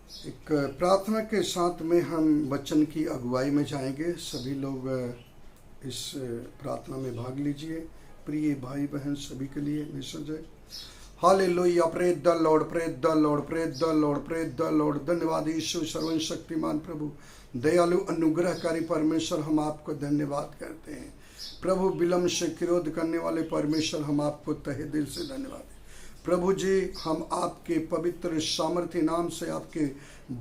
एक प्रार्थना के साथ में हम वचन की अगुवाई में जाएंगे। सभी लोग इस प्रार्थना में भाग लीजिए। प्रिय भाई बहन सभी के लिए मैसेज है। Hallelujah, praise the Lord, praise the Lord, praise the Lord, praise the Lord. धन्यवाद यीशु, सर्वशक्तिमान प्रभु, दयालु अनुग्रहकारी परमेश्वर, हम आपको धन्यवाद करते हैं। प्रभु, विलम्ब से क्रोध करने वाले परमेश्वर, हम आपको तहे दिल से धन्यवाद दें। प्रभु जी, हम आपके पवित्र सामर्थ्य नाम से आपके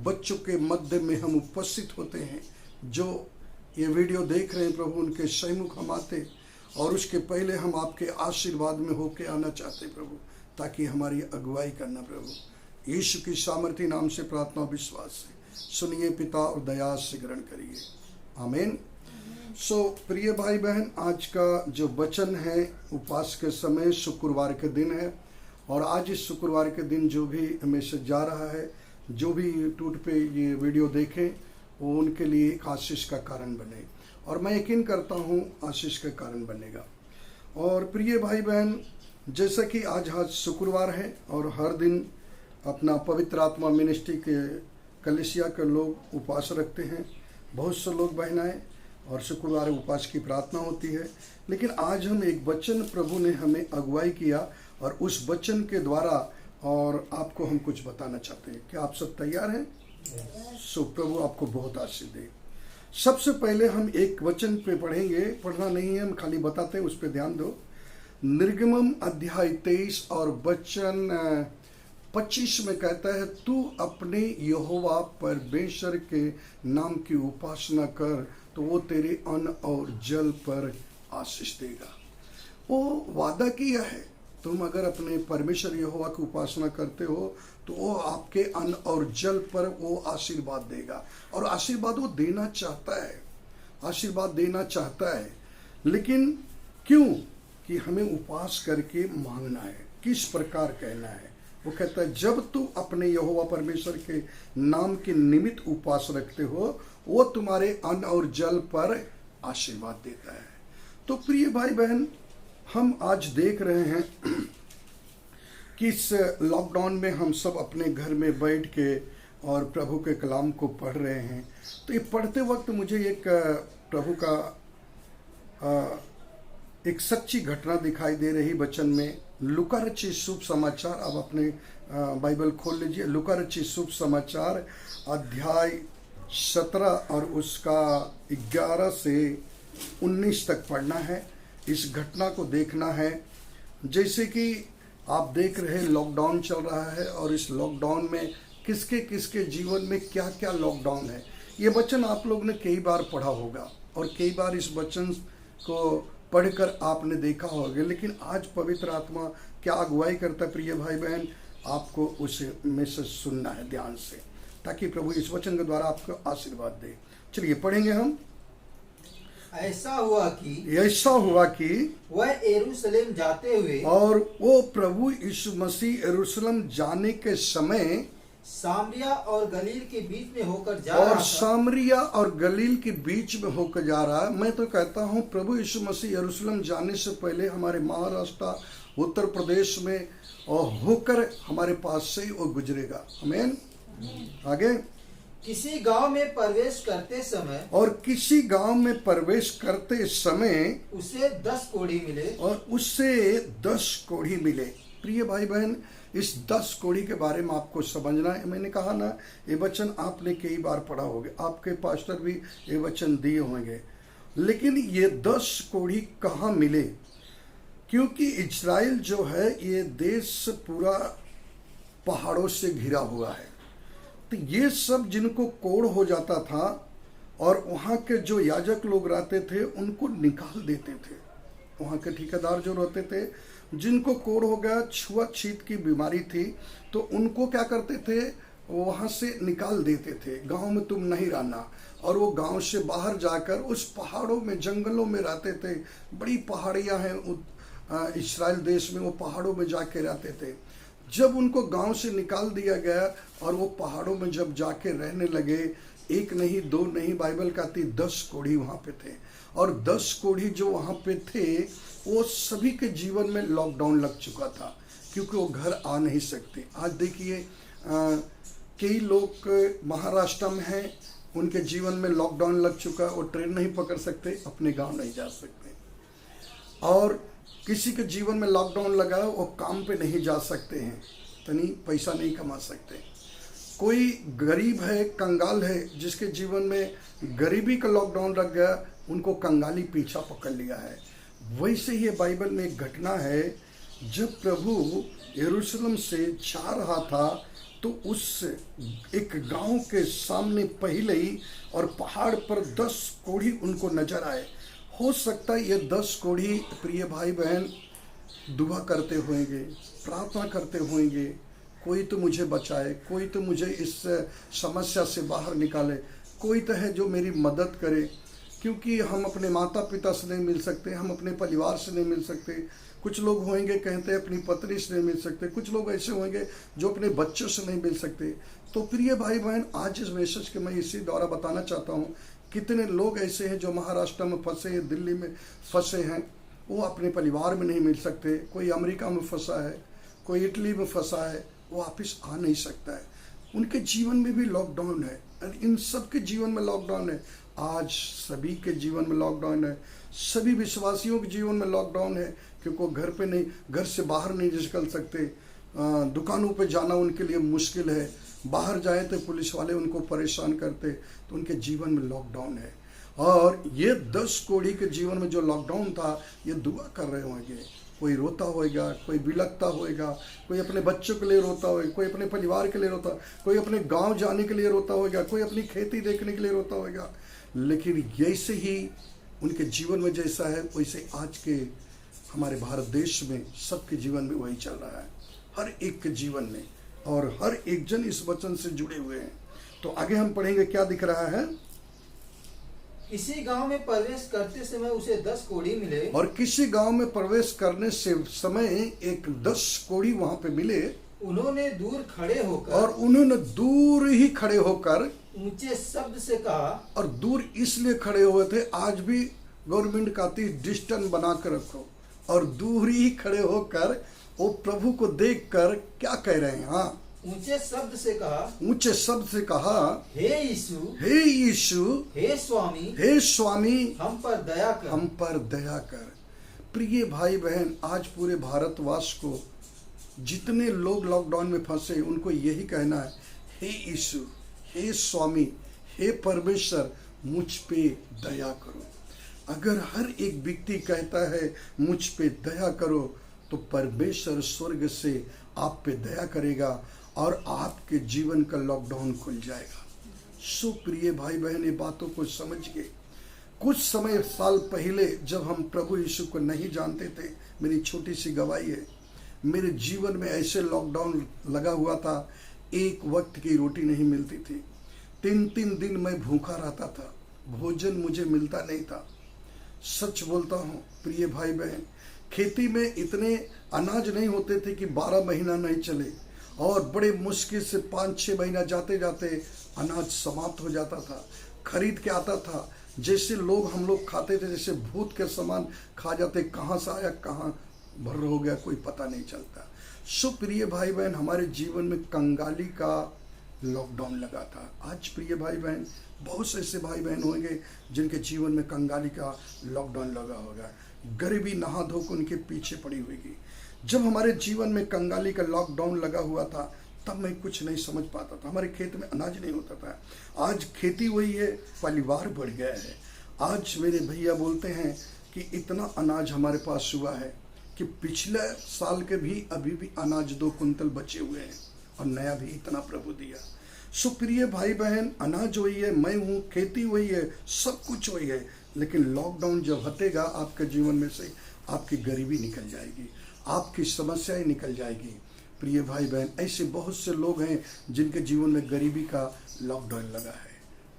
बच्चों के मध्य में हम उपस्थित होते हैं। जो ये वीडियो देख रहे हैं प्रभु, उनके सम्मुख हम आते और उसके पहले हम आपके आशीर्वाद में होके आना चाहते प्रभु, ताकि हमारी अगुवाई करना प्रभु। यीशु की सामर्थ्य नाम से प्रार्थना विश्वास से सुनिए पिता और दया से ग्रहण करिए, आमीन। प्रिय भाई बहन, आज का जो वचन है उपवास के समय शुक्रवार के दिन है। और आज इस शुक्रवार के दिन जो भी मैसेज जा रहा है, जो भी यूट्यूब पे ये वीडियो देखें, वो उनके लिए एक आशीष का कारण बने। और मैं यकीन करता हूँ आशीष का कारण बनेगा। और प्रिय भाई बहन, जैसा कि आज शुक्रवार है और हर दिन अपना पवित्र आत्मा मिनिस्ट्री के कलीसिया के लोग उपवास रखते हैं। बहुत से लोग बहनाएं और शुक्रवार उपवास की प्रार्थना होती है। लेकिन आज हम एक वचन प्रभु ने हमें अगुवाई किया और उस वचन के द्वारा और आपको हम कुछ बताना चाहते हैं। क्या आप सब तैयार हैं? प्रभु आपको बहुत आशीष दे। सबसे पहले हम एक वचन पे पढ़ेंगे, पढ़ना नहीं है, हम खाली बताते हैं, उस पर ध्यान दो। निर्गमम अध्याय 23 और वचन 25 में कहता है, तू अपने यहोवा परमेश्वर के नाम की उपासना कर तो वो तेरे अन्न और जल पर आशीष देगा। वो वादा किया है, तुम अगर अपने परमेश्वर यहोवा की उपासना करते हो तो वो आपके अन्न और जल पर वो आशीर्वाद देगा। और आशीर्वाद वो देना चाहता है, आशीर्वाद देना चाहता है। लेकिन क्यों? कि हमें उपवास करके मांगना है। किस प्रकार कहना है? वो कहता है, जब तू अपने यहोवा परमेश्वर के नाम के निमित्त उपवास रखते हो, वो तुम्हारे अन्न और जल पर आशीर्वाद देता है। तो प्रिय भाई बहन, हम आज देख रहे हैं कि इस लॉकडाउन में हम सब अपने घर में बैठ के और प्रभु के कलाम को पढ़ रहे हैं। तो ये पढ़ते वक्त मुझे एक प्रभु का एक सच्ची घटना दिखाई दे रही वचन में। लूका रचित शुभ समाचार, आप अपने बाइबल खोल लीजिए। लूका रचित शुभ समाचार अध्याय 17 और उसका 11 से 19 तक पढ़ना है। इस घटना को देखना है। जैसे कि आप देख रहे हैं लॉकडाउन चल रहा है और इस लॉकडाउन में किसके किसके जीवन में क्या क्या लॉकडाउन है। ये वचन आप लोग ने कई बार पढ़ा होगा और कई बार इस वचन को पढ़कर आपने देखा होगा। लेकिन आज पवित्र आत्मा क्या अगुवाई करता है प्रिय भाई बहन, आपको उस मैसेज सुनना है ध्यान से, ताकि प्रभु इस वचन के द्वारा आपको आशीर्वाद दे। चलिए पढ़ेंगे हम। ऐसा हुआ कि वह यरूशलेम जाते हुए और वो प्रभु यीशु मसीह यरूशलेम जाने के समय सामरिया और गलील के बीच में होकर जा और रहा था। सामरिया और गलील के बीच में होकर जा रहा है। मैं तो कहता हूँ प्रभु यीशु मसीह यरूशलेम जाने से पहले हमारे महाराष्ट्र, उत्तर प्रदेश में और होकर हमारे पास से ही वो गुजरेगा। आमीन। आगे, किसी गांव में प्रवेश करते समय और किसी गांव में प्रवेश करते समय उसे 10 कोढ़ी मिले और उससे 10 कोढ़ी मिले। प्रिय भाई बहन, इस 10 कोढ़ी के बारे में आपको समझना है। मैंने कहा ना, ये वचन आपने कई बार पढ़ा होगा, आपके पास्टर भी ये वचन दिए होंगे। लेकिन ये 10 कोढ़ी कहाँ मिले? क्योंकि इजराइल जो है ये देश पूरा पहाड़ों से घिरा हुआ है। तो ये सब जिनको कोढ़ हो जाता था और वहाँ के जो याजक लोग रहते थे उनको निकाल देते थे। वहाँ के ठेकेदार जो रहते थे, जिनको कोढ़ हो गया, छुआछूत की बीमारी थी, तो उनको क्या करते थे, वहाँ से निकाल देते थे। गांव में तुम नहीं रहना। और वो गांव से बाहर जाकर उस पहाड़ों में, जंगलों में रहते थे। बड़ी पहाड़ियाँ हैं इस्राएल देश में, वो पहाड़ों में जाके रहते थे। जब उनको गांव से निकाल दिया गया और वो पहाड़ों में जब जाके रहने लगे, एक नहीं, दो नहीं, बाइबल कहती 10 कोढ़ी वहाँ पे थे। और 10 कोढ़ी जो वहाँ पे थे, वो सभी के जीवन में लॉकडाउन लग चुका था, क्योंकि वो घर आ नहीं सकते। आज देखिए कई लोग महाराष्ट्र में हैं, उनके जीवन में लॉकडाउन लग चुका, वो ट्रेन नहीं पकड़ सकते, अपने गांव नहीं जा सकते। और किसी के जीवन में लॉकडाउन लगा है, वो काम पे नहीं जा सकते हैं, तनी पैसा नहीं कमा सकते। कोई गरीब है, कंगाल है, जिसके जीवन में गरीबी का लॉकडाउन लग गया, उनको कंगाली पीछा पकड़ लिया है। वैसे ही बाइबल में एक घटना है, जब प्रभु यरूशलेम से जा रहा था तो उस एक गांव के सामने पहले ही और पहाड़ पर 10 कोढ़ी उनको नजर आए। हो सकता है ये 10 कोढ़ी प्रिय भाई बहन दुआ करते होंगे, प्रार्थना करते होंगे, कोई तो मुझे बचाए, कोई तो मुझे इस समस्या से बाहर निकाले, कोई तो है जो मेरी मदद करे, क्योंकि हम अपने माता पिता से नहीं मिल सकते, हम अपने परिवार से नहीं मिल सकते। कुछ लोग होंगे कहते हैं अपनी पत्नी से नहीं मिल सकते, कुछ लोग ऐसे होंगे जो अपने बच्चों से नहीं मिल सकते। तो प्रिय भाई बहन, आज इस मैसेज के मैं इसी द्वारा बताना चाहता हूँ, कितने लोग ऐसे हैं जो महाराष्ट्र में फंसे हैं, दिल्ली में फंसे हैं, वो अपने परिवार में नहीं मिल सकते। कोई अमेरिका में फंसा है, कोई इटली में फंसा है, वो वापिस आ नहीं सकता है। उनके जीवन में भी लॉकडाउन है, इन सब के जीवन में लॉकडाउन है। आज सभी के जीवन में लॉकडाउन है, सभी विश्वासियों के जीवन में लॉकडाउन है, क्योंकि वो घर पे नहीं, घर से बाहर नहीं निकल सकते, दुकानों पे जाना उनके लिए मुश्किल है, बाहर जाए तो पुलिस वाले उनको परेशान करते, तो उनके जीवन में लॉकडाउन है। और ये 10 कोढ़ी के जीवन में जो लॉकडाउन था, ये दुआ कर रहे होंगे, कोई रोता होएगा, कोई बिलखता होएगा, कोई अपने बच्चों के लिए रोता होएगा, कोई अपने परिवार के लिए रोता, कोई अपने गांव जाने के लिए रोता होएगा, कोई अपनी खेती देखने के लिए रोता होएगा। लेकिन जैसे ही उनके जीवन में जैसा है, वैसे आज के हमारे भारत देश में सबके जीवन में वही चल रहा है, हर एक के जीवन में, और हर एक जन इस वचन से जुड़े हुए हैं। तो आगे हम पढ़ेंगे, क्या दिख रहा है। किसी गांव में प्रवेश करते समय उसे 10 कोढ़ी मिले, और किसी गांव में प्रवेश करने से समय एक 10 कोढ़ी वहां पे मिले। उन्होंने दूर खड़े होकर, और उन्होंने दूर ही खड़े होकर ऊंचे शब्द से कहा, और दूर इसलिए खड़े हुए थे, आज भी गवर्नमेंट कहती डिस्टेंस बना कर रखो, और दूर ही खड़े होकर वो प्रभु को देखकर क्या कह रहे हैं। हाँ, ऊंचे शब्द से कहा, ऊंचे शब्द से कहा, हे यीशु, हे यीशु, हे स्वामी, हे स्वामी, हम पर दया कर, हम पर दया कर। प्रिय भाई बहन, आज पूरे भारतवास को जितने लोग लॉकडाउन में फंसे, उनको यही कहना है, हे यीशु, हे स्वामी, हे परमेश्वर, मुझ पे दया करो। अगर हर एक व्यक्ति कहता है मुझ पे दया करो, तो परमेश्वर स्वर्ग से आप पे दया करेगा और आपके जीवन का लॉकडाउन खुल जाएगा। सो प्रिय भाई बहन, ये बातों को समझिए। कुछ समय साल पहले जब हम प्रभु यीशु को नहीं जानते थे, मेरी छोटी सी गवाही है, मेरे जीवन में ऐसे लॉकडाउन लगा हुआ था, एक वक्त की रोटी नहीं मिलती थी, 3-3 दिन मैं भूखा रहता था, भोजन मुझे मिलता नहीं था। सच बोलता हूँ प्रिय भाई बहन, खेती में इतने अनाज नहीं होते थे कि 12 महीना नहीं चले, और बड़े मुश्किल से 5-6 महीना जाते जाते अनाज समाप्त हो जाता था। खरीद के आता था, जैसे लोग हम लोग खाते थे, जैसे भूत के समान खा जाते, कहाँ से आया कहाँ भर हो गया कोई पता नहीं चलता। सो प्रिय भाई बहन, हमारे जीवन में कंगाली का लॉकडाउन लगा था। आज प्रिय भाई बहन, बहुत से ऐसे भाई बहन होंगे जिनके जीवन में कंगाली का लॉकडाउन लगा होगा, गरीबी नहा धो को उनके पीछे पड़ी हुई। जब हमारे जीवन में कंगाली का लॉकडाउन लगा हुआ था, तब मैं कुछ नहीं समझ पाता था, हमारे खेत में अनाज नहीं होता था। आज खेती हुई है, परिवार बढ़ गया है। आज मेरे भैया बोलते हैं कि इतना अनाज हमारे पास हुआ है कि पिछले साल के भी अभी भी अनाज 2 कुंतल बचे हुए हैं, और नया भी इतना प्रभु दिया। सो प्रिय भाई बहन, अनाज हुई है, मैं हूँ, खेती हुई है, सब कुछ हुई है, लेकिन लॉकडाउन जब हटेगा, आपके जीवन में से आपकी गरीबी निकल जाएगी, आपकी समस्याएं निकल जाएगी। प्रिय भाई बहन, ऐसे बहुत से लोग हैं जिनके जीवन में गरीबी का लॉकडाउन लगा है।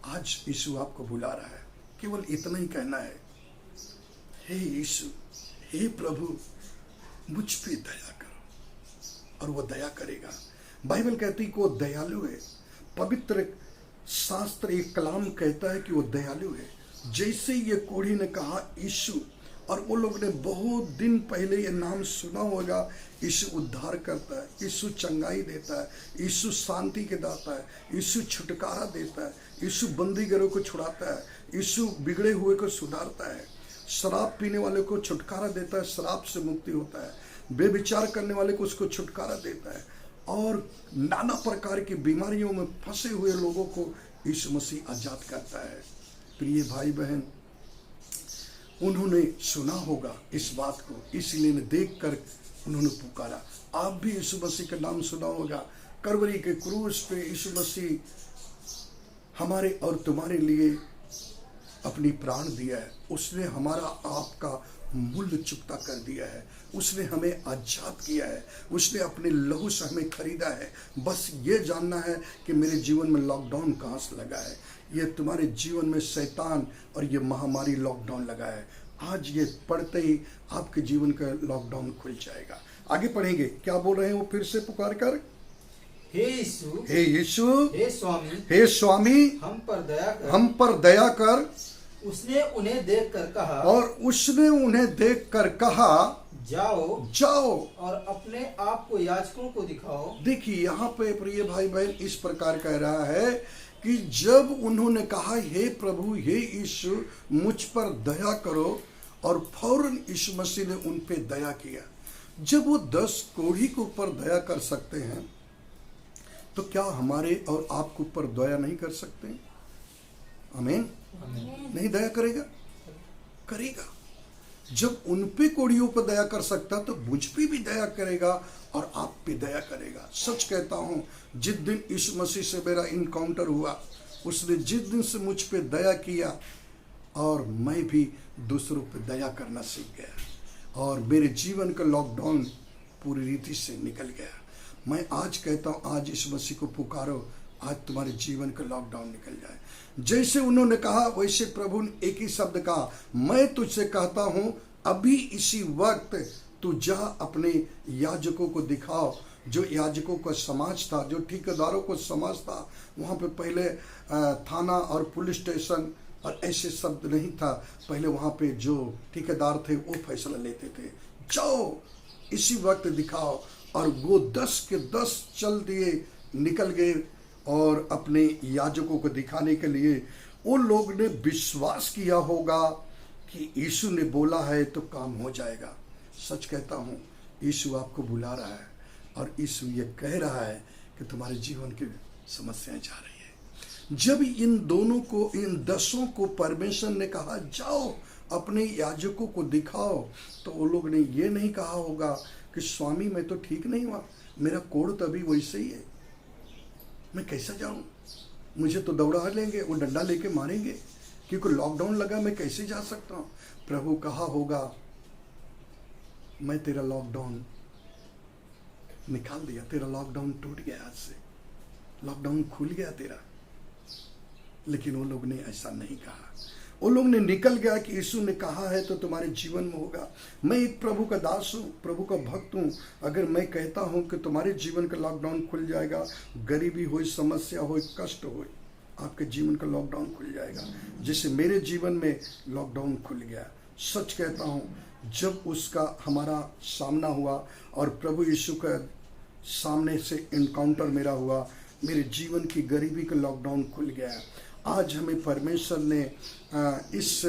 आज यीशु आपको बुला रहा है, केवल इतना ही कहना है, हे यीशु, हे प्रभु, मुझ पे दया करो, और वो दया करेगा। बाइबल कहती है कि वो दयालु है। पवित्र शास्त्र एक कलाम कहता है कि वो दयालु है। जैसे ये कोढ़ी ने कहा यीशु, और वो लोग ने बहुत दिन पहले ये नाम सुना होगा, यीशु उद्धार करता है, यीशु चंगाई देता है, यीशु शांति के दाता है, यीशु छुटकारा देता है, यीशु बंदीगरों को छुड़ाता है, यीशु बिगड़े हुए को सुधारता है, शराब पीने वाले को छुटकारा देता है, शराब से मुक्ति होता है, बेविचार करने वाले को उसको छुटकारा देता है, और नाना प्रकार की बीमारियों में फंसे हुए लोगों को यीशु मसीह आजाद करता है। प्रिय भाई बहन, उन्होंने सुना होगा इस बात को, इसलिए देखकर उन्होंने पुकारा। आप भी यीशु मसीह का नाम सुना होगा। करवरी के क्रूस पे यीशु मसीह हमारे और तुम्हारे लिए अपनी प्राण दिया है। उसने हमारा आपका मूल्य चुकता कर दिया है। उसने हमें आजाद किया है। उसने अपने लहू से हमें खरीदा है। बस ये जानना है कि मेरे जीवन में लॉकडाउन कहाँ से लगा है। ये तुम्हारे जीवन में शैतान और ये महामारी लॉकडाउन लगा है। आज ये पढ़ते ही आपके जीवन का लॉकडाउन खुल जाएगा। आगे पढ़ेंगे, क्या बोल रहे हैं वो फिर से पुकार कर, हे यीशु, हे यीशु, हे स्वामी, हे स्वामी, हम पर दया कर। हम पर दया कर। उसने उन्हें देख कर कहा, और उसने उन्हें देख कर कहा, जाओ जाओ और अपने आप को याजकों को दिखाओ। देखिए यहाँ पे प्रिय भाई बहन इस प्रकार कह रहा है कि जब उन्होंने कहा, हे प्रभु, हे यीशु, मुझ पर दया करो, और फौरन यीशु मसीह ने उन पे दया किया। जब वो 10 कोढ़ी के ऊपर दया कर सकते हैं, तो क्या हमारे और आपके ऊपर दया नहीं कर सकते? आमीन। नहीं दया करेगा? करेगा। जब उन पे कोढ़ियों पर दया कर सकता, तो मुझ पे भी दया करेगा और आप पे दया करेगा। सच कहता हूं, जिस दिन यीशु मसीह से मेरा इनकाउंटर हुआ, उसने जिस दिन से मुझ पे दया किया, और मैं भी दूसरों पे दया करना सीख गया, और मेरे जीवन का लॉकडाउन पूरी रीति से निकल गया। मैं आज कहता हूं, आज यीशु मसीह को पुकारो, आज तुम्हारे जीवन का लॉकडाउन निकल जाए। जैसे उन्होंने कहा, वैसे प्रभु ने एक ही शब्द कहा, मैं तुझसे कहता हूं, अभी इसी वक्त तू जा अपने याजकों को दिखाओ। जो याजकों का समाज था, जो ठेकेदारों को समाज था, वहाँ पे पहले थाना और पुलिस स्टेशन और ऐसे शब्द नहीं था। पहले वहाँ पे जो ठेकेदार थे वो फैसला लेते थे। जाओ इसी वक्त दिखाओ। और वो 10 के 10 चल दिए, निकल गए, और अपने याजकों को दिखाने के लिए उन लोग ने विश्वास किया होगा कि यीशु ने बोला है तो काम हो जाएगा। सच कहता हूँ, यीशु आपको बुला रहा है, और यीशु ये कह रहा है कि तुम्हारे जीवन की समस्याएं जा रही है। जब इन दोनों को, इन 10 को परमेश्वर ने कहा, जाओ अपने याजकों को दिखाओ, तो वो लोग ने ये नहीं कहा होगा कि स्वामी मैं तो ठीक नहीं हुआ, मेरा कोढ़ तो अभी वैसे ही है, मैं कैसा जाऊं, मुझे तो दौड़ा लेंगे, वो डंडा लेके मारेंगे, क्योंकि लॉकडाउन लगा, मैं कैसे जा सकता हूं। प्रभु कहा होगा, मैं तेरा लॉकडाउन निकाल दिया, तेरा लॉकडाउन टूट गया, आज से लॉकडाउन खुल गया तेरा। लेकिन वो लोग ने ऐसा नहीं कहा। वो लोग ने निकल गया कि यीशु ने कहा है तो तुम्हारे जीवन में होगा। मैं एक प्रभु का दास हूँ, प्रभु का भक्त हूँ। अगर मैं कहता हूँ कि तुम्हारे जीवन का लॉकडाउन खुल जाएगा, गरीबी हो, समस्या हो, कष्ट हो, आपके जीवन का लॉकडाउन खुल जाएगा, जैसे मेरे जीवन में लॉकडाउन खुल गया। सच कहता हूँ, जब उसका हमारा सामना हुआ और प्रभु यीशु का सामने से इनकाउंटर मेरा हुआ, मेरे जीवन की गरीबी का लॉकडाउन खुल गया। आज हमें परमेश्वर ने इस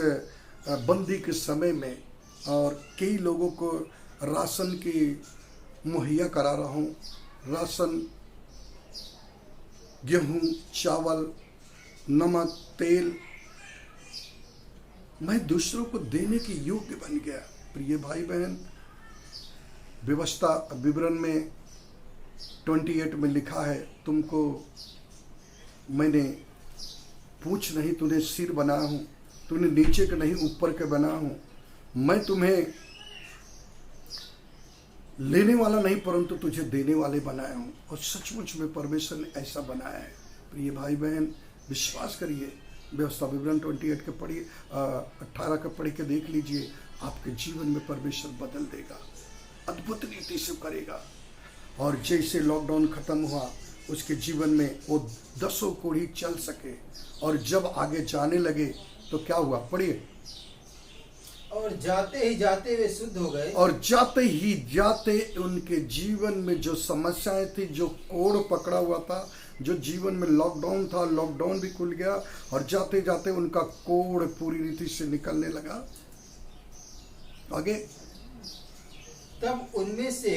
बंदी के समय में, और कई लोगों को राशन की मुहैया करा रहा हूँ, राशन, गेहूँ, चावल, नमक, तेल, मैं दूसरों को देने के योग्य बन गया। प्रिय भाई बहन, व्यवस्था विवरण में 28 में लिखा है, तुमको मैंने पूछ नहीं, तूने सिर बनाया हूँ, तूने नीचे के नहीं ऊपर के बनाया हूँ। मैं तुम्हें लेने वाला नहीं परंतु तुझे देने वाले बनाया हूँ। और सचमुच में परमेश्वर ने ऐसा बनाया है। प्रिय भाई बहन, विश्वास करिए, व्यवस्था विवरण 28 के पढ़िए, 18 का पढ़ के देख लीजिए, आपके जीवन में परमेश्वर बदल देगा, अद्भुत रीति से करेगा। और जैसे लॉकडाउन खत्म हुआ, उसके जीवन में वो 10 कोढ़ी चल सके, और जब आगे जाने लगे तो क्या हुआ, पढ़िए। और जाते ही जाते वे शुद्ध हो गए। और जाते ही जाते उनके जीवन में जो समस्याएं थी, जो कोड़ पकड़ा हुआ था, जो जीवन में लॉकडाउन था, लॉकडाउन भी खुल गया और जाते जाते उनका कोड़ पूरी रीति से निकलने लगा। आगे तब उनमें से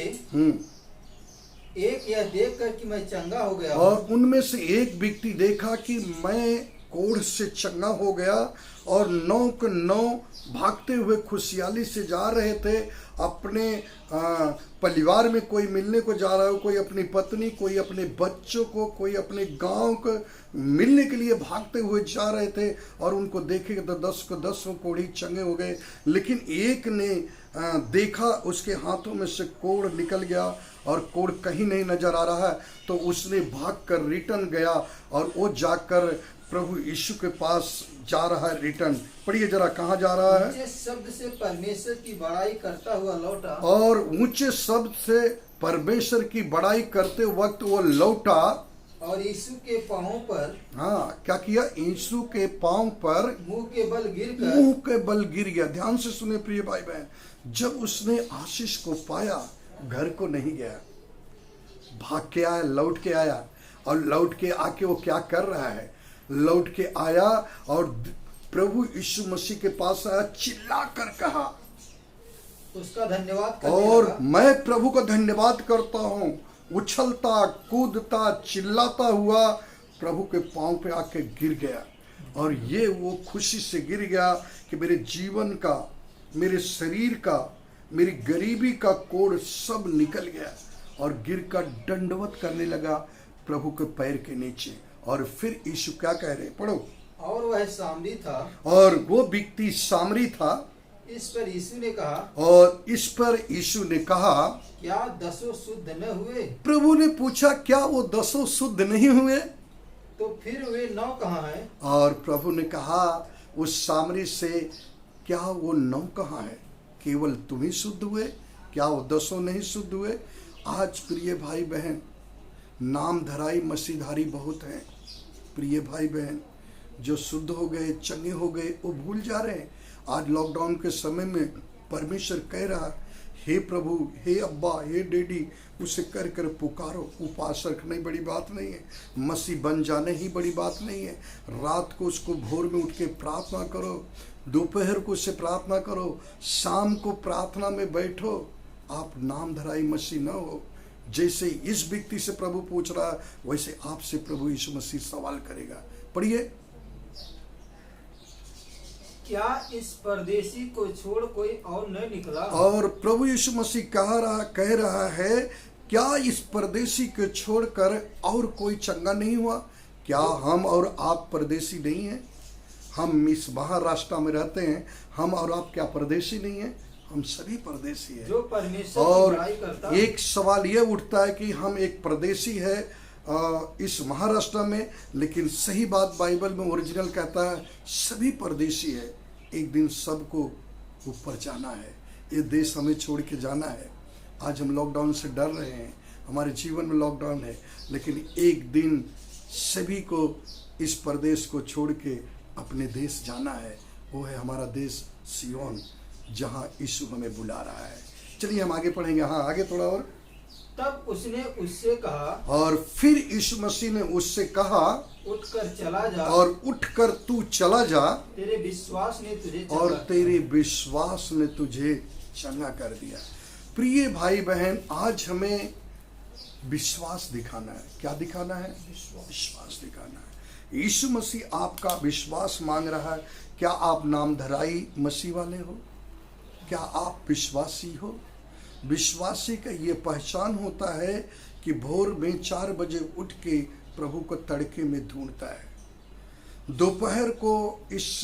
एक यह देखकर कि मैं चंगा हो गया और उनमें से एक व्यक्ति देखा कि मैं कोढ़ से चंगा हो गया, और 9 के 9 भागते हुए खुशहाली से जा रहे थे। अपने परिवार में कोई मिलने को जा रहा हो, कोई अपनी पत्नी, कोई अपने बच्चों को, कोई अपने गांव को मिलने के लिए भागते हुए जा रहे थे। और उनको देखे तो 10 को 10 कोढ़ी चंगे हो गए। लेकिन एक ने देखा, उसके हाथों में से कोढ़ निकल गया और कोढ़ कहीं नहीं नजर आ रहा है, तो उसने भागकर रिटर्न गया और वो जाकर प्रभु यीशु के पास जा रहा है। रिटर्न पढ़िए जरा, कहाँ जा रहा है? ऊंचे शब्द से परमेश्वर की बड़ाई करता हुआ लौटा। और ऊंचे शब्द से परमेश्वर की बड़ाई करते वक्त वो लौटा और यीशु के पांवों पर, हाँ, क्या किया? यीशु के पांव पर मुंह के बल गिरकर, मुंह के बल गिर गया। ध्यान से सुने प्रिय भाई बहन, जब उसने आशीष को पाया, घर को नहीं गया, भाग के आया, लौट के आया। और लौट के आके वो क्या कर रहा है? लौट के आया और प्रभु यीशु मसीह के पास आया, चिल्ला कर कहा, उसका धन्यवाद करने और लगा। मैं प्रभु का धन्यवाद करता हूँ। उछलता कूदता चिल्लाता हुआ प्रभु के पांव पे आके गिर गया। और ये वो खुशी से गिर गया कि मेरे जीवन का, मेरे शरीर का, मेरी गरीबी का कोढ़ सब निकल गया। और गिर कर दंडवत करने लगा प्रभु के पैर के नीचे। और फिर यीशु क्या कह रहे, पढ़ो। और वह सामरी था, और वो व्यक्ति सामरी था। इस पर यीशु ने कहा, और इस पर यीशु ने कहा, क्या 10 शुद्ध न हुए? प्रभु ने पूछा, क्या वो 10 शुद्ध नहीं हुए? तो फिर वे 9 कहाँ हैं? और प्रभु ने कहा उस सामरी से, क्या वो 9 कहाँ है? केवल तुम ही शुद्ध हुए? क्या वो 10 नहीं शुद्ध हुए? आज प्रिय भाई बहन, नाम धराई मसीधारी बहुत हैं। प्रिय भाई बहन, जो शुद्ध हो गए, चंगे हो गए, वो भूल जा रहे हैं। आज लॉकडाउन के समय में परमेश्वर कह रहा, हे प्रभु, हे अब्बा, हे डैडी, उसे कर कर पुकारो। उपास रखना ही बड़ी बात नहीं है, मसीह बन जाने ही बड़ी बात नहीं है। रात को उसको भोर में उठ के प्रार्थना करो, दोपहर को उससे प्रार्थना करो, शाम को प्रार्थना में बैठो। आप नाम धराई मसीह न हो। जैसे इस व्यक्ति से प्रभु पूछ रहा है, वैसे आपसे प्रभु यीशु मसीह सवाल करेगा। पढ़िए, क्या इस परदेशी को छोड़ कोई और न निकला? और प्रभु यीशु मसीह कह रहा है, क्या इस परदेशी को छोड़कर और कोई चंगा नहीं हुआ? क्या हम और आप परदेशी नहीं हैं? हम इस महाराष्ट्र में रहते हैं, हम और आप क्या परदेशी नहीं हैं? हम सभी परदेशी हैं। जो परमेश्वर की और बड़ाई करता है। एक सवाल यह उठता है कि हम एक परदेशी है इस महाराष्ट्र में, लेकिन सही बात बाइबल में ओरिजिनल कहता है सभी परदेशी है। एक दिन सबको ऊपर जाना है, ये देश हमें छोड़ के जाना है। आज हम लॉकडाउन से डर रहे हैं, हमारे जीवन में लॉकडाउन है, लेकिन एक दिन सभी को इस प्रदेश को छोड़ के अपने देश जाना है। वो है हमारा देश सियोन, जहाँ यीशु हमें बुला रहा है। चलिए हम आगे पढ़ेंगे। हाँ, आगे थोड़ा और। तब उसने उससे कहा, और फिर यीशु मसीह ने उससे कहा, उठकर चला जा, और उठकर तू चला जा, तेरे विश्वास ने तुझे चंगा और किया। तेरे विश्वास ने तुझे चंगा कर दिया। प्रिय भाई बहन, आज हमें विश्वास दिखाना है। क्या दिखाना है? विश्वास दिखाना है। यीशु मसीह आपका विश्वास मांग रहा है। क्या आप नाम धराई मसीह वाले हो? क्या आप विश्वासी हो? विश्वासी का ये पहचान होता है कि भोर में 4 बजे उठ के प्रभु को तड़के में ढूंढता है, दोपहर को इस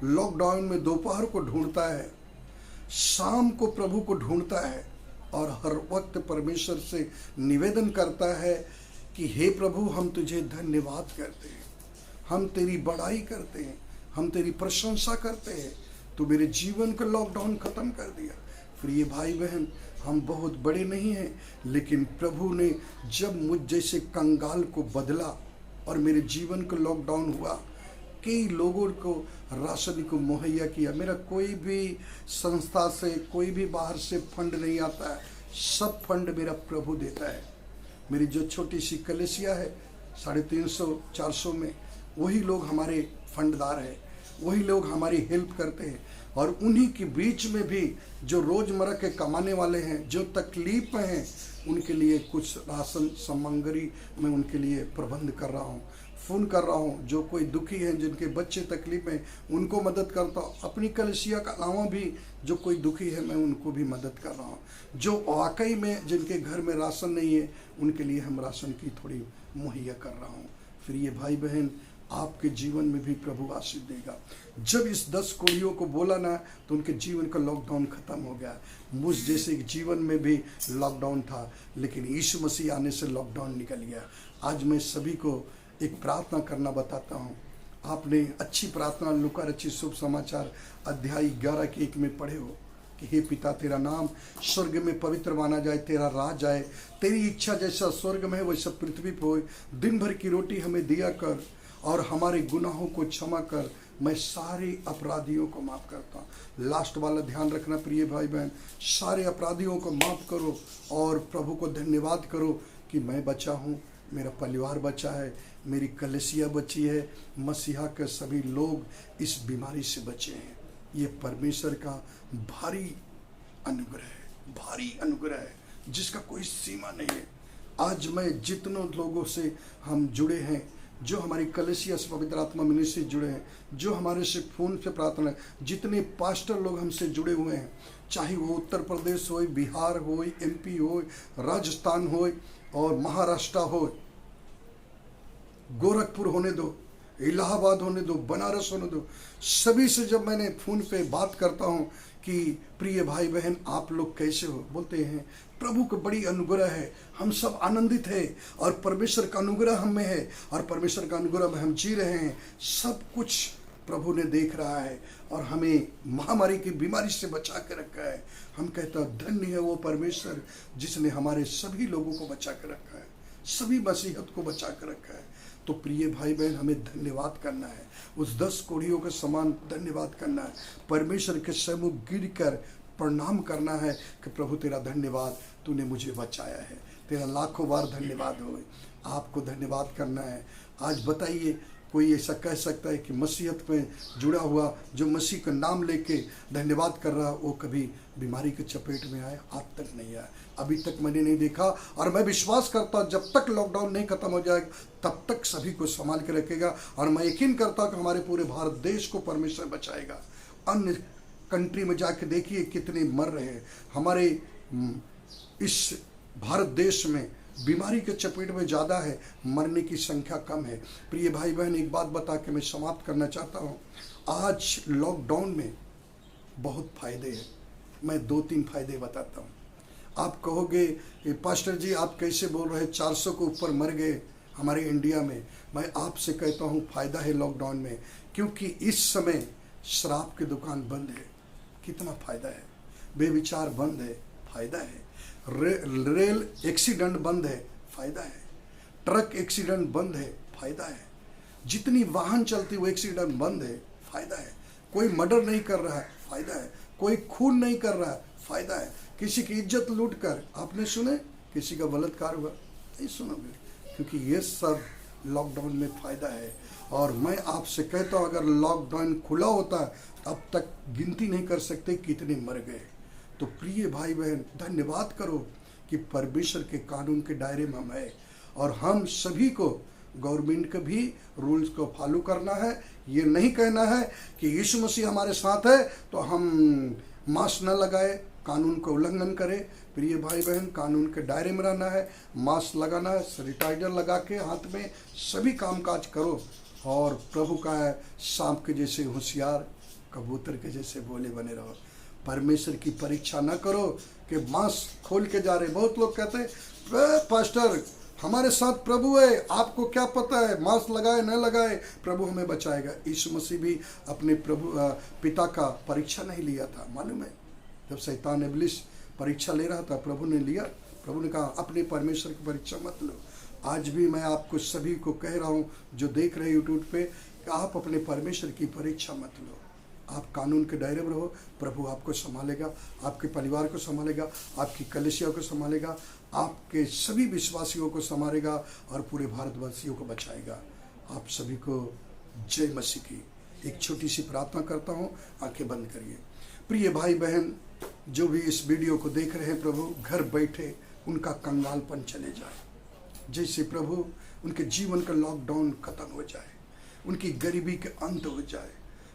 लॉकडाउन में दोपहर को ढूंढता है, शाम को प्रभु को ढूंढता है, और हर वक्त परमेश्वर से निवेदन करता है कि हे प्रभु, हम तुझे धन्यवाद करते हैं, हम तेरी बड़ाई करते हैं, हम तेरी प्रशंसा करते हैं, तू मेरे जीवन का लॉकडाउन खत्म कर दिया। प्रिय भाई बहन, हम बहुत बड़े नहीं हैं, लेकिन प्रभु ने जब मुझ जैसे कंगाल को बदला और मेरे जीवन का लॉकडाउन हुआ, कई लोगों को राशन को मुहैया किया। मेरा कोई भी संस्था से, कोई भी बाहर से फंड नहीं आता है, सब फंड मेरा प्रभु देता है। मेरी जो छोटी सी कलेसिया है 350-400 में, वही लोग हमारे फंडदार हैं, वही लोग हमारी हेल्प करते हैं। और उन्हीं के बीच में भी जो रोज़मर्रा के कमाने वाले हैं, जो तकलीफ में हैं, उनके लिए कुछ राशन सामग्री मैं उनके लिए प्रबंध कर रहा हूँ, फ़ोन कर रहा हूँ। जो कोई दुखी हैं, जिनके बच्चे तकलीफ में, उनको मदद करता हूँ। अपनी कलेसिया का अलावा भी जो कोई दुखी है, मैं उनको भी मदद कर रहा हूँ। जो वाकई में जिनके घर में राशन नहीं है, उनके लिए हम राशन की थोड़ी मुहैया कर रहा हूँ। फिर ये भाई बहन, आपके जीवन में भी प्रभु आशीष देगा। जब इस 10 कोड़ियों को बोला ना, तो उनके जीवन का लॉकडाउन खत्म हो गया। मुझ जैसे जीवन में भी लॉकडाउन था, लेकिन यीशु मसीह आने से लॉकडाउन निकल गया। आज मैं सभी को एक प्रार्थना करना बताता हूँ। आपने अच्छी प्रार्थना लूका रचित शुभ समाचार अध्याय 11 के 1 में पढ़े हो कि हे पिता, तेरा नाम स्वर्ग में पवित्र माना जाए, तेरा राज आए, तेरी इच्छा जैसा स्वर्ग में है वैसा पृथ्वी पर हो। दिन भर की रोटी हमें दिया कर और हमारे गुनाहों को क्षमा कर, मैं सारे अपराधियों को माफ़ करता हूँ। लास्ट वाला ध्यान रखना प्रिय भाई बहन, सारे अपराधियों को माफ़ करो और प्रभु को धन्यवाद करो कि मैं बचा हूँ, मेरा परिवार बचा है, मेरी कलेसिया बची है, मसीहा के सभी लोग इस बीमारी से बचे हैं। ये परमेश्वर का भारी अनुग्रह है, भारी अनुग्रह है जिसका कोई सीमा नहीं है। आज मैं जितनों लोगों से हम जुड़े हैं, जो हमारी कलेसिया से पवित्र आत्मा मिनिस्ट्री से जुड़े हैं, जो हमारे से फ़ोन से प्रार्थना, जितने पास्टर लोग हमसे जुड़े हुए हैं, चाहे वो उत्तर प्रदेश हो, बिहार हो, MP हो, राजस्थान हो और महाराष्ट्र हो, गोरखपुर होने दो, इलाहाबाद होने दो, बनारस होने दो, सभी से जब मैंने फ़ोन पे बात करता हूँ कि प्रिय भाई बहन आप लोग कैसे हो, बोलते हैं प्रभु का बड़ी अनुग्रह है, हम सब आनंदित हैं और परमेश्वर का अनुग्रह हम में है और परमेश्वर का अनुग्रह में हम जी रहे हैं। सब कुछ प्रभु ने देख रहा है और हमें महामारी की बीमारी से बचा के रखा है। हम कहते हैं धन्य है वो परमेश्वर जिसने हमारे सभी लोगों को बचा के रखा है, सभी मसीहत को बचा के रखा है। तो प्रिय भाई बहन, हमें धन्यवाद करना है, उस 10 कोड़ियों के समान धन्यवाद करना है, परमेश्वर के सम्मुख गिर कर प्रणाम करना है कि प्रभु तेरा धन्यवाद, तूने मुझे बचाया है, तेरा लाखों बार धन्यवाद हो। आपको धन्यवाद करना है। आज बताइए, कोई ऐसा कह सकता है कि मसीहत में जुड़ा हुआ जो मसीह का नाम लेके धन्यवाद कर रहा, वो कभी बीमारी के चपेट में आया? आज तक नहीं आया, अभी तक मैंने नहीं देखा। और मैं विश्वास करता जब तक लॉकडाउन नहीं खत्म हो जाएगा तब तक सभी को संभाल के रखेगा। और मैं यकीन करता कि हमारे पूरे भारत देश को परमेश्वर बचाएगा। अन्य कंट्री में जाके देखिए कितने मर रहे हैं। हमारे इस भारत देश में बीमारी के चपेट में ज़्यादा है, मरने की संख्या कम है। प्रिय भाई बहन, एक बात बता के मैं समाप्त करना चाहता हूँ। आज लॉकडाउन में बहुत फ़ायदे हैं, मैं 2-3 फ़ायदे बताता हूँ। आप कहोगे पास्टर जी आप कैसे बोल रहे हैं, 400 के ऊपर मर गए हमारे इंडिया में। मैं आपसे कहता हूँ फ़ायदा है लॉकडाउन में, क्योंकि इस समय शराब की दुकान बंद है, कितना फ़ायदा है। बेविचार बंद है, फ़ायदा है। रेल एक्सीडेंट बंद है, फ़ायदा है। ट्रक एक्सीडेंट बंद है, फ़ायदा है। जितनी वाहन चलती वो एक्सीडेंट बंद है, फ़ायदा है। कोई मर्डर नहीं कर रहा है, फ़ायदा है। कोई खून नहीं कर रहा है, फ़ायदा है। किसी की इज्जत लूट कर, आपने सुने किसी का बलात्कार हुआ? नहीं सुनोगे, क्योंकि ये सब लॉकडाउन में फ़ायदा है। और मैं आपसे कहता हूँ अगर लॉकडाउन खुला होता अब तक गिनती नहीं कर सकते कितने मर गए। तो प्रिय भाई बहन, धन्यवाद करो कि परमेश्वर के कानून के दायरे में हम है और हम सभी को गवर्नमेंट के भी रूल्स को फॉलो करना है। ये नहीं कहना है कि यीशु मसीह हमारे साथ है तो हम मास्क न लगाए, कानून को उल्लंघन करें। प्रिय भाई बहन, कानून के दायरे में रहना है, मास्क लगाना है, सैनिटाइजर लगा के हाथ में सभी कामकाज करो और प्रभु का है सांप के जैसे होशियार, कबूतर के जैसे भोले बने रहो। परमेश्वर की परीक्षा न करो कि मास्क खोल के जा रहे। बहुत लोग कहते हैं पास्टर हमारे साथ प्रभु है, आपको क्या पता है, मास्क लगाए न लगाए प्रभु हमें बचाएगा। यीशु मसीह भी अपने प्रभु पिता का परीक्षा नहीं लिया था, मालूम है? जब शैतान इब्लिस परीक्षा ले रहा था, प्रभु ने लिया। प्रभु ने कहा अपने परमेश्वर की परीक्षा मत लो। आज भी मैं आपको सभी को कह रहा हूँ जो देख रहे यूट्यूब पे, कि आप अपने परमेश्वर की परीक्षा मत लो। आप कानून के दायरे में रहो, प्रभु आपको संभालेगा, आपके परिवार को संभालेगा, आपकी कलीसिया को संभालेगा, आपके सभी विश्वासियों को संभालेगा और पूरे भारतवासियों को बचाएगा। आप सभी को जय मसीह की। एक छोटी सी प्रार्थना करता हूँ, आंखें बंद करिए। प्रिय भाई बहन जो भी इस वीडियो को देख रहे हैं, प्रभु घर बैठे उनका कंगालपन चले जाए, जैसे प्रभु उनके जीवन का लॉकडाउन खत्म हो जाए, उनकी गरीबी के अंत हो जाए,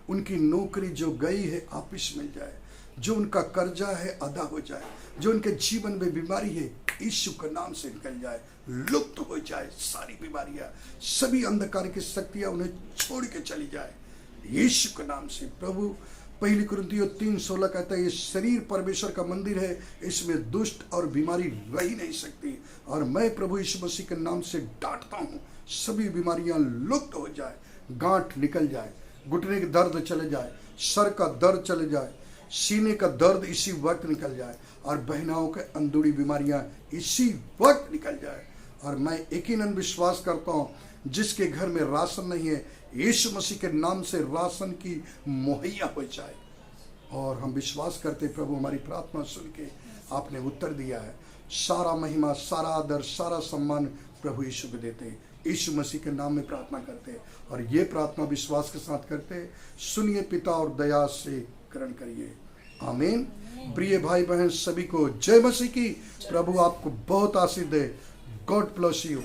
उनकी नौकरी जो गई है वापिस मिल जाए, जो उनका कर्जा है अदा हो जाए, जो उनके जीवन में बीमारी है यीशु के नाम से निकल जाए, लुप्त हो जाए सारी बीमारियां, सभी अंधकार की शक्तियां उन्हें छोड़ के चली जाए यीशु के नाम से। प्रभु पहली कुरिन्थियों 3:16 कहता है, ये शरीर परमेश्वर का मंदिर है, इसमें दुष्ट और बीमारी रह ही नहीं सकती। और मैं प्रभु यीशु मसीह के नाम से डांटता हूँ, सभी बीमारियां लुप्त हो जाए, गांठ निकल जाए, घुटने के दर्द चले जाए, सर का दर्द चले जाए, सीने का दर्द इसी वक्त निकल जाए, और बहनाओं के अंदरूनी बीमारियां इसी वक्त निकल जाए। और मैं यकीनन विश्वास करता हूँ, जिसके घर में राशन नहीं है, यीशु मसीह के नाम से राशन की मुहैया हो जाए। और हम विश्वास करते प्रभु हमारी प्रार्थना सुन के आपने उत्तर दिया है। सारा महिमा, सारा आदर, सारा सम्मान प्रभु यीशु को देते, यीशु मसीह के नाम में प्रार्थना करते, और ये प्रार्थना विश्वास के साथ करते। सुनिए पिता और दया से ग्रहण करिए, आमीन। प्रिय भाई बहन सभी को जय मसीह की। प्रभु आपको बहुत आशीष दे। God bless you.